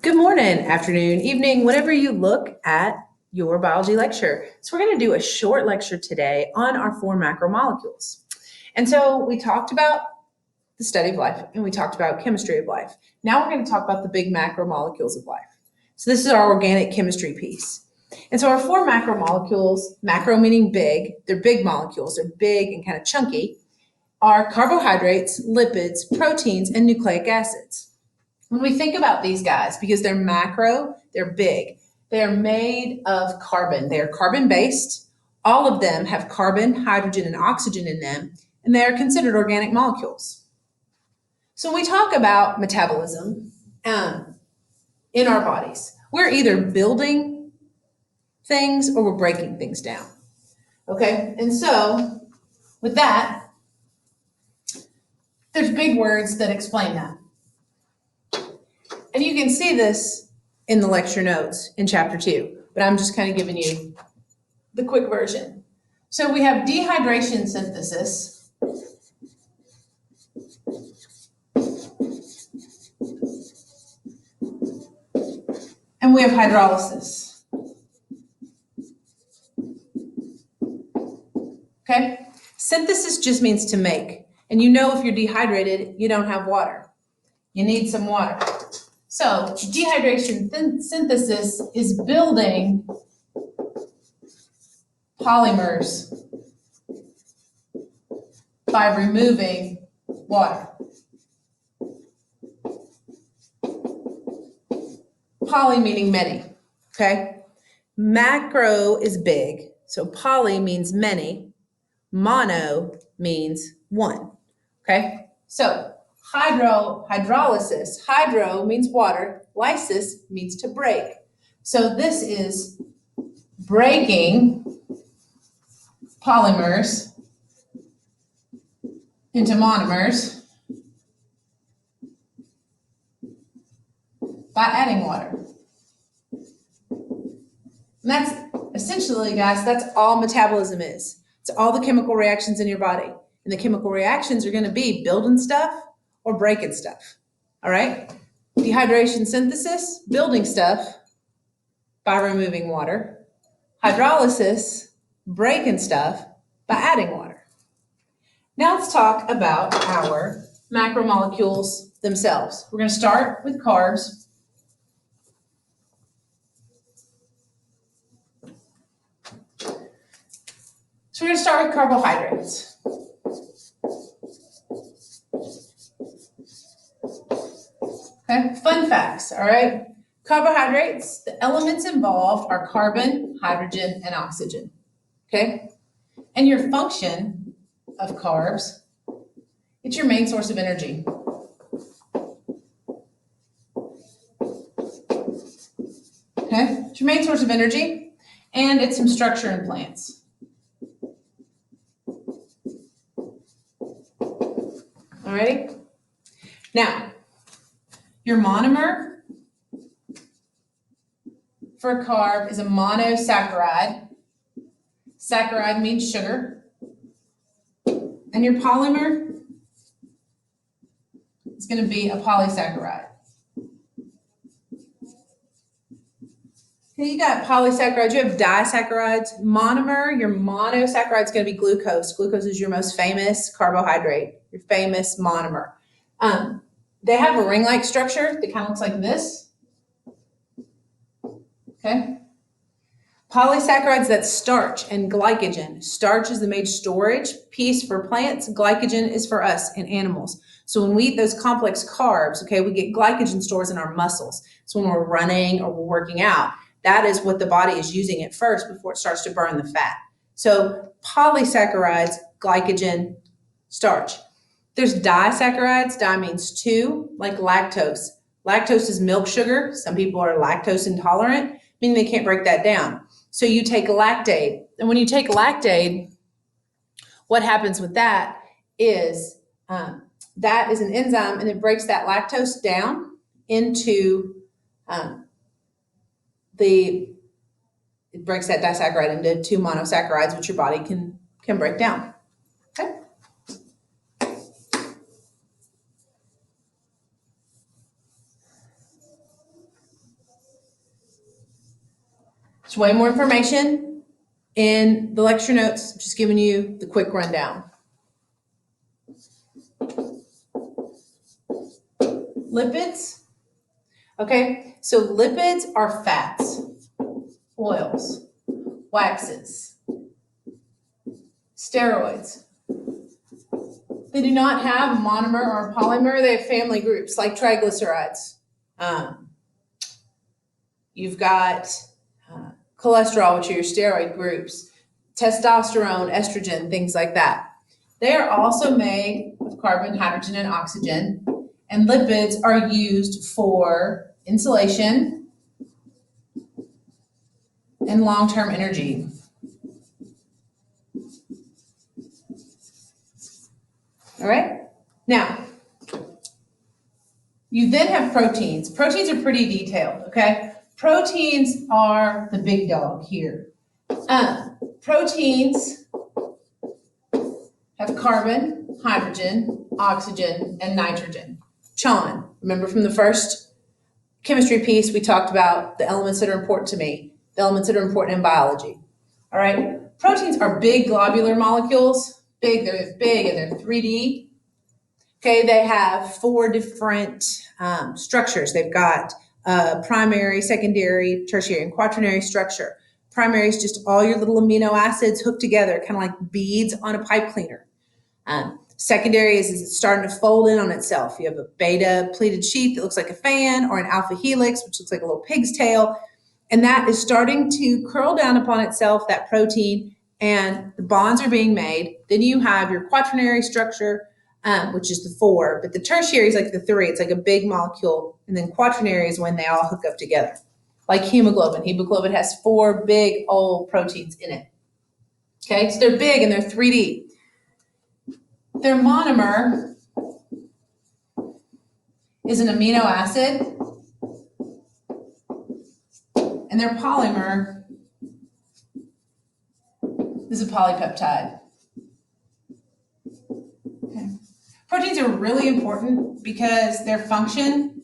Good morning, afternoon, evening, whenever you look at your biology lecture. So we're going to do a short lecture today on our four macromolecules. And so we talked about the study of life and we talked about chemistry of life. Now we're going to talk about the big macromolecules of life. So this is our organic chemistry piece. And so our four macromolecules, macro meaning big, they're big molecules, they're big and kind of chunky, are carbohydrates, lipids, proteins, and nucleic acids. When we think about these guys, because they're macro, they're big, they're made of carbon. They are carbon-based. All of them have carbon, hydrogen, and oxygen in them, and they are considered organic molecules. So when we talk about metabolism in our bodies, we're either building things or we're breaking things down. Okay, and so with that, there's big words that explain that. And you can see this in the lecture notes in chapter 2, but I'm just kind of giving you the quick version. So we have dehydration synthesis. And we have hydrolysis. Okay? Synthesis just means to make. And you know if you're dehydrated, you don't have water. You need some water. So dehydration synthesis is building polymers by removing water. Poly meaning many, okay? Macro is big, so poly means many. Mono means one, okay? So hydrolysis, hydro means water, lysis means to break. So this is breaking polymers into monomers by adding water. And that's essentially, guys, that's all metabolism is. It's all the chemical reactions in your body. And the chemical reactions are going to be building stuff or breaking stuff. All right? Dehydration synthesis, building stuff by removing water. Hydrolysis, breaking stuff by adding water. Now let's talk about our macromolecules themselves. We're going to start with carbs. So we're going to start with carbohydrates. Okay, fun facts, all right? Carbohydrates, the elements involved are carbon, hydrogen, and oxygen, okay? And your function of carbs, it's your main source of energy. Okay, it's your main source of energy, and it's some structure in plants. Alrighty? Now, your monomer for a carb is a monosaccharide. Saccharide means sugar. And your polymer is going to be a polysaccharide. Okay, you got polysaccharides, you have disaccharides. Monomer, your monosaccharide is going to be glucose. Glucose is your most famous carbohydrate, your famous monomer. They have a ring-like structure that kind of looks like this. Okay. Polysaccharides, that's starch and glycogen. Starch is the main storage piece for plants. Glycogen is for us and animals. So when we eat those complex carbs, okay, we get glycogen stores in our muscles. So when we're running or we're working out, that is what the body is using at first before it starts to burn the fat. So polysaccharides, glycogen, starch. There's disaccharides. Di means two, like lactose. Lactose is milk sugar. Some people are lactose intolerant, meaning they can't break that down. So you take Lactaid. And when you take Lactaid, what happens with that is that is an enzyme and it breaks that lactose down into it breaks that disaccharide into two monosaccharides, which your body can break down. Okay. There's way more information in the lecture notes. I'm just giving you the quick rundown. Lipids. Okay, so lipids are fats, oils, waxes, steroids. They do not have a monomer or a polymer. They have family groups like triglycerides. You've got cholesterol, which are your steroid groups, testosterone, estrogen, things like that. They are also made of carbon, hydrogen, and oxygen. And lipids are used for insulation and long-term energy. All right? Now, you then have proteins. Proteins are pretty detailed, okay? Proteins are the big dog here. Proteins have carbon, hydrogen, oxygen, and nitrogen. Sean, remember from the first chemistry piece, we talked about the elements that are important to me, the elements that are important in biology. All right? Proteins are big globular molecules. They're big and they're 3D. Okay, they have 4 different structures. They've got primary, secondary, tertiary, and quaternary structure. Primary is just all your little amino acids hooked together, kind of like beads on a pipe cleaner. Secondary is it's starting to fold in on itself. You have a beta pleated sheath that looks like a fan, or an alpha helix, which looks like a little pig's tail. And that is starting to curl down upon itself, that protein, and the bonds are being made. Then you have your quaternary structure, which is the 4, but the tertiary is like the 3. It's like a big molecule, and then quaternary is when they all hook up together. Like hemoglobin. Hemoglobin has 4 big old proteins in it. Okay, so they're big and they're 3D. Their monomer is an amino acid, and their polymer is a polypeptide. Okay. Proteins are really important because their function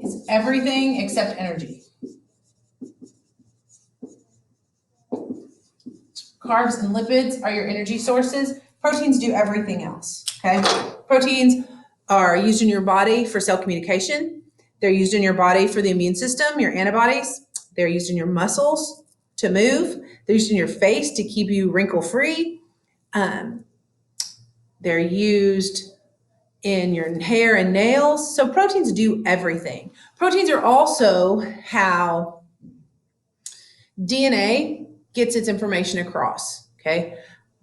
is everything except energy. Carbs and lipids are your energy sources. Proteins do everything else, okay? Proteins are used in your body for cell communication. They're used in your body for the immune system, your antibodies. They're used in your muscles to move. They're used in your face to keep you wrinkle-free. They're used in your hair and nails. So proteins do everything. Proteins are also how DNA gets its information across, okay?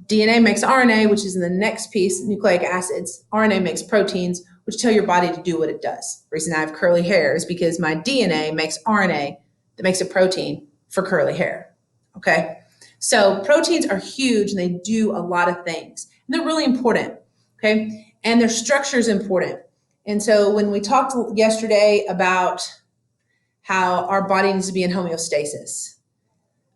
DNA makes RNA, which is in the next piece, nucleic acids. RNA makes proteins, which tell your body to do what it does. The reason I have curly hair is because my DNA makes RNA that makes a protein for curly hair, okay? So proteins are huge and they do a lot of things. And they're really important, okay? And their structure is important. And so when we talked yesterday about how our body needs to be in homeostasis,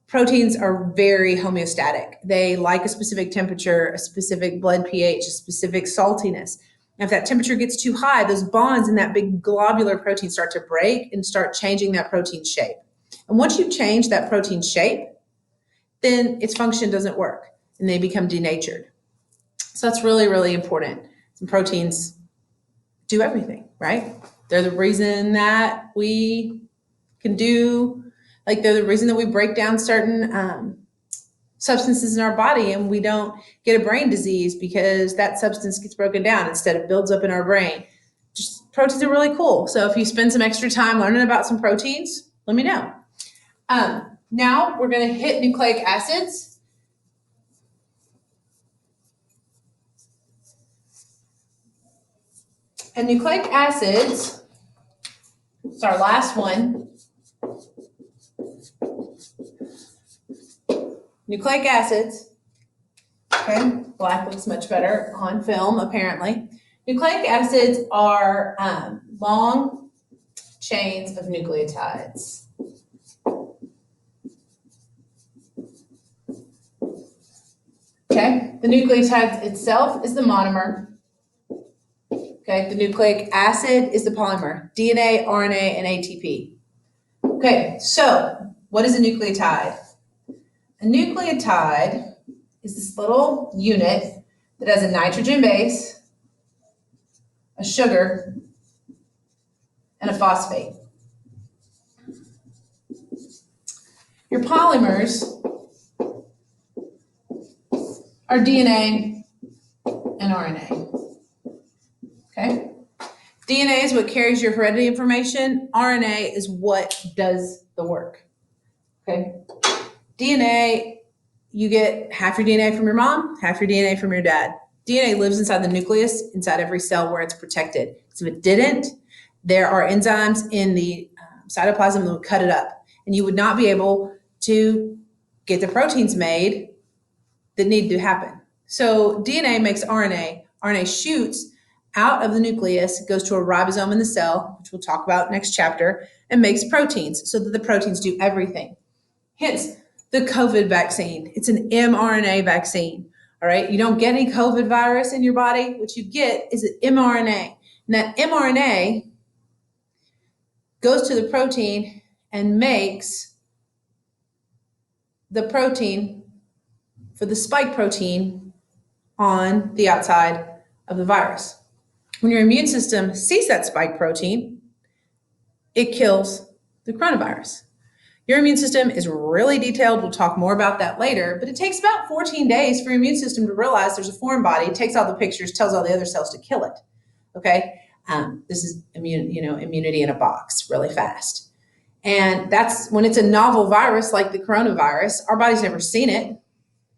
proteins are very homeostatic. They like a specific temperature, a specific blood pH, a specific saltiness. And if that temperature gets too high, those bonds in that big globular protein start to break and start changing that protein shape. And once you change that protein shape, then its function doesn't work and they become denatured. So that's really, really important. And proteins do everything, right? They're the reason that we can do, like they're the reason that we break down certain substances in our body and we don't get a brain disease because that substance gets broken down instead of builds up in our brain. Just proteins are really cool. So if you spend some extra time learning about some proteins, let me know. Now we're going to hit nucleic acids. And nucleic acids, it's our last one. Nucleic acids, okay, black looks much better on film apparently. Nucleic acids are long chains of nucleotides. Okay, the nucleotide itself is the monomer. Okay, the nucleic acid is the polymer, DNA, RNA, and ATP. Okay, so What is a nucleotide? A nucleotide is this little unit that has a nitrogen base, a sugar, and a phosphate. Your polymers are DNA and RNA. Okay? DNA is what carries your heredity information. RNA is what does the work. Okay? DNA, you get half your DNA from your mom, half your DNA from your dad. DNA lives inside the nucleus, inside every cell where it's protected. Because if it didn't, there are enzymes in the cytoplasm that would cut it up. And you would not be able to get the proteins made that need to happen. So DNA makes RNA. RNA shoots out of the nucleus, goes to a ribosome in the cell, which we'll talk about next chapter, and makes proteins so that the proteins do everything. Hence, the COVID vaccine. It's an mRNA vaccine, all right? You don't get any COVID virus in your body. What you get is an mRNA. And that mRNA goes to the protein and makes the protein for the spike protein on the outside of the virus. When your immune system sees that spike protein, it kills the coronavirus. Your immune system is really detailed. We'll talk more about that later, but it takes about 14 days for your immune system to realize there's a foreign body, takes all the pictures, tells all the other cells to kill it. Okay? This is immunity in a box, really fast. And that's when it's a novel virus like the coronavirus, our body's never seen it.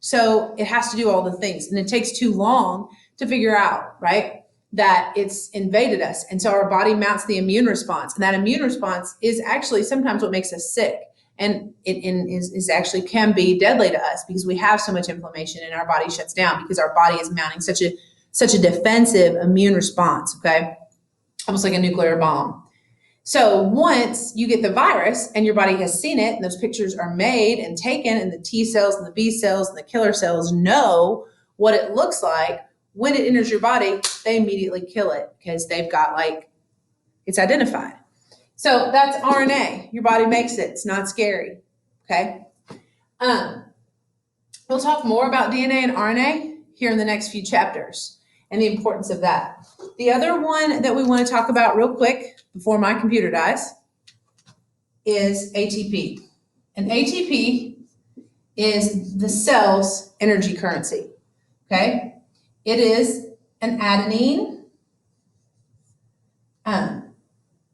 So it has to do all the things. And it takes too long to figure out, right, that it's invaded us. And so our body mounts the immune response. And that immune response is actually sometimes what makes us sick. And it is actually can be deadly to us because we have so much inflammation and our body shuts down because our body is mounting such a defensive immune response, okay? Almost like a nuclear bomb. So once you get the virus and your body has seen it and those pictures are made and taken and the T cells and the B cells and the killer cells know what it looks like, when it enters your body, they immediately kill it because they've got it's identified. So that's RNA. Your body makes it. It's not scary, okay? We'll talk more about DNA and RNA here in the next few chapters and the importance of that. The other one that we want to talk about real quick before my computer dies is ATP. And ATP is the cell's energy currency, okay? It is an adenine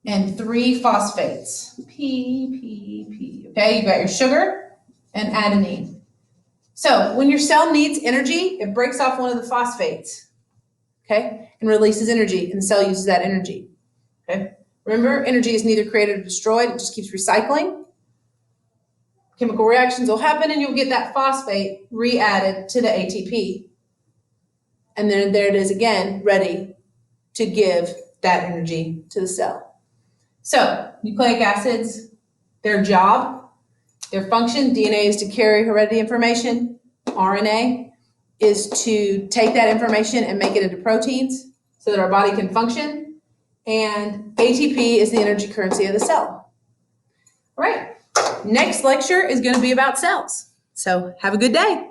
and 3 phosphates. P. Okay, you got your sugar and adenine. So when your cell needs energy, it breaks off one of the phosphates, okay, and releases energy, and the cell uses that energy, okay? Remember, energy is neither created or destroyed. It just keeps recycling. Chemical reactions will happen, and you'll get that phosphate re-added to the ATP. And then there it is again, ready to give that energy to the cell. So nucleic acids, their job, their function, DNA is to carry heredity information. RNA is to take that information and make it into proteins so that our body can function. And ATP is the energy currency of the cell. All right, next lecture is going to be about cells. So have a good day.